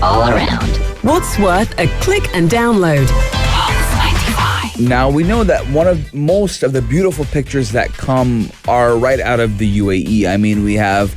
all around. What's worth a click and download? Now, we know that most of the beautiful pictures that come are right out of the UAE. I mean, we have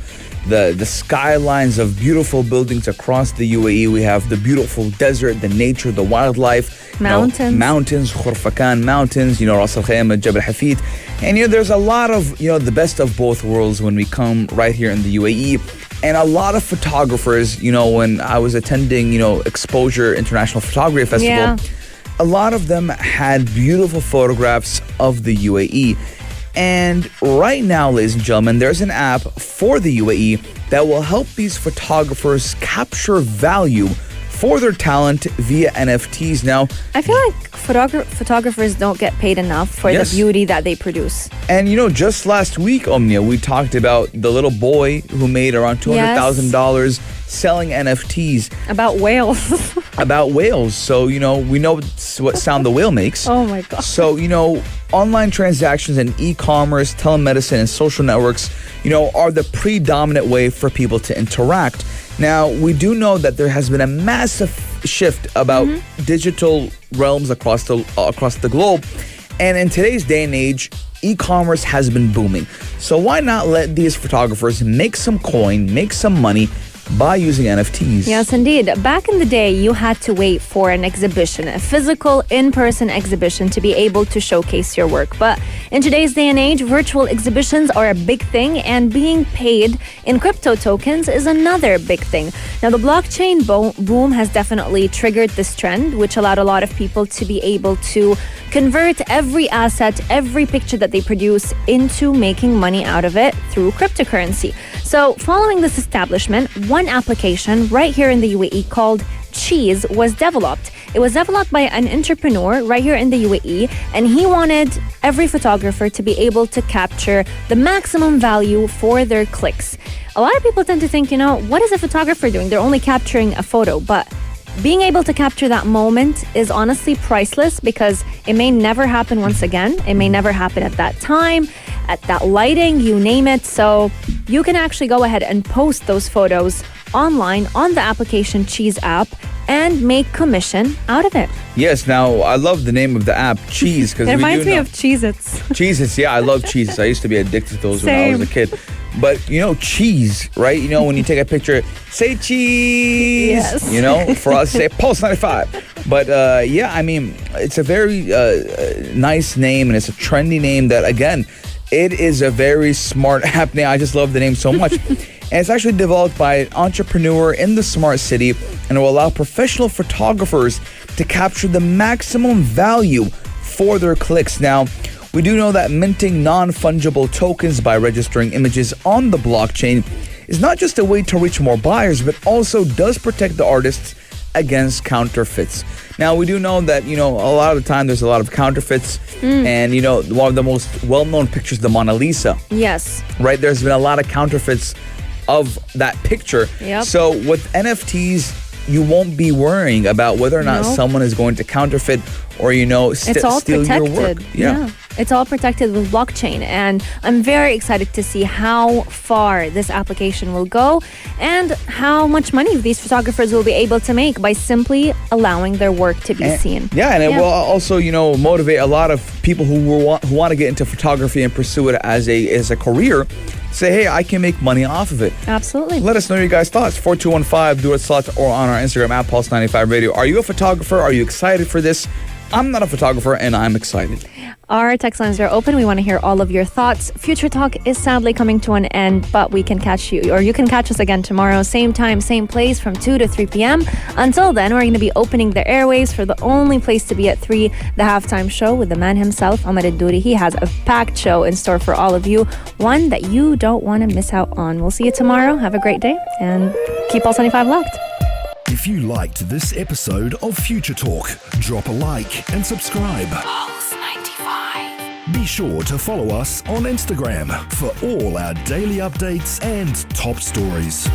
the skylines of beautiful buildings across the UAE. We have the beautiful desert, the nature, the wildlife. Mountains. Khurfakan Mountains, Ras Al Khaimah, Jabal Hafid. And, there's a lot of, the best of both worlds when we come right here in the UAE. And a lot of photographers, when I was attending, Exposure International Photography Festival, a lot of them had beautiful photographs of the UAE. And right now, ladies and gentlemen, there's an app for the UAE that will help these photographers capture value for their talent via NFTs. Now, I feel like photographers don't get paid enough for the beauty that they produce. And just last week, Omnia, we talked about the little boy who made around $200,000 selling NFTs. About whales. About whales. So, we know what sound the whale makes. Oh my God. So, online transactions and e-commerce, telemedicine, and social networks, are the predominant way for people to interact. Now, we do know that there has been a massive shift about digital realms across the globe. And in today's day and age, e-commerce has been booming. So why not let these photographers make some coin, make some money by using NFTs? Yes, indeed. Back in the day, you had to wait for an exhibition, a physical, in-person exhibition to be able to showcase your work. But in today's day and age, virtual exhibitions are a big thing, and being paid in crypto tokens is another big thing. Now, the blockchain boom has definitely triggered this trend, which allowed a lot of people to be able to convert every asset, every picture that they produce into making money out of it through cryptocurrency. So following this establishment, one application right here in the UAE called Cheese was developed. It was developed by an entrepreneur right here in the UAE, and he wanted every photographer to be able to capture the maximum value for their clicks. A lot of people tend to think, what is a photographer doing? They're only capturing a photo, but being able to capture that moment is honestly priceless because it may never happen once again. It may never happen at that time, at that lighting, you name it. So you can actually go ahead and post those photos online on the application Cheese app and make commission out of it. Yes, now I love the name of the app, Cheese. It reminds me of Cheez-Its. Cheez-Its, yeah, I love Cheez-Its. I used to be addicted to those when I was a kid. But, cheese, right? When you take a picture, say cheese. Yes. For us, say Pulse 95. But, it's a very nice name, and it's a trendy name that, again, it is a very smart app name. I just love the name so much. And it's actually developed by an entrepreneur in the smart city, and it will allow professional photographers to capture the maximum value for their clicks. Now, we do know that minting non-fungible tokens by registering images on the blockchain is not just a way to reach more buyers, but also does protect the artists against counterfeits. Now, we do know that, a lot of the time there's a lot of counterfeits. And, one of the most well-known pictures, the Mona Lisa. Yes. Right? There's been a lot of counterfeits of that picture. Yep. So with NFTs, you won't be worrying about whether or not someone is going to counterfeit or, steal your work. Yeah. It's all protected with blockchain, and I'm very excited to see how far this application will go and how much money these photographers will be able to make by simply allowing their work to be seen. Yeah, and it will also, motivate a lot of people who want to get into photography and pursue it as a career. Say, hey, I can make money off of it. Absolutely. Let us know your guys' thoughts. 4215, do it slot, or on our Instagram at Pulse95 Radio. Are you a photographer? Are you excited for this? I'm not a photographer, and I'm excited. Our text lines are open. We want to hear all of your thoughts. Future Talk is sadly coming to an end, but we can catch you, or you can catch us again tomorrow, same time, same place, from 2 to 3 p.m. Until then, we're going to be opening the airways for the only place to be at 3, the halftime show with the man himself, Ahmed Al-Douri. He has a packed show in store for all of you, one that you don't want to miss out on. We'll see you tomorrow. Have a great day, and keep Pulse 95 locked. If you liked this episode of Future Talk, drop a like and subscribe. Pulse 95. Be sure to follow us on Instagram for all our daily updates and top stories.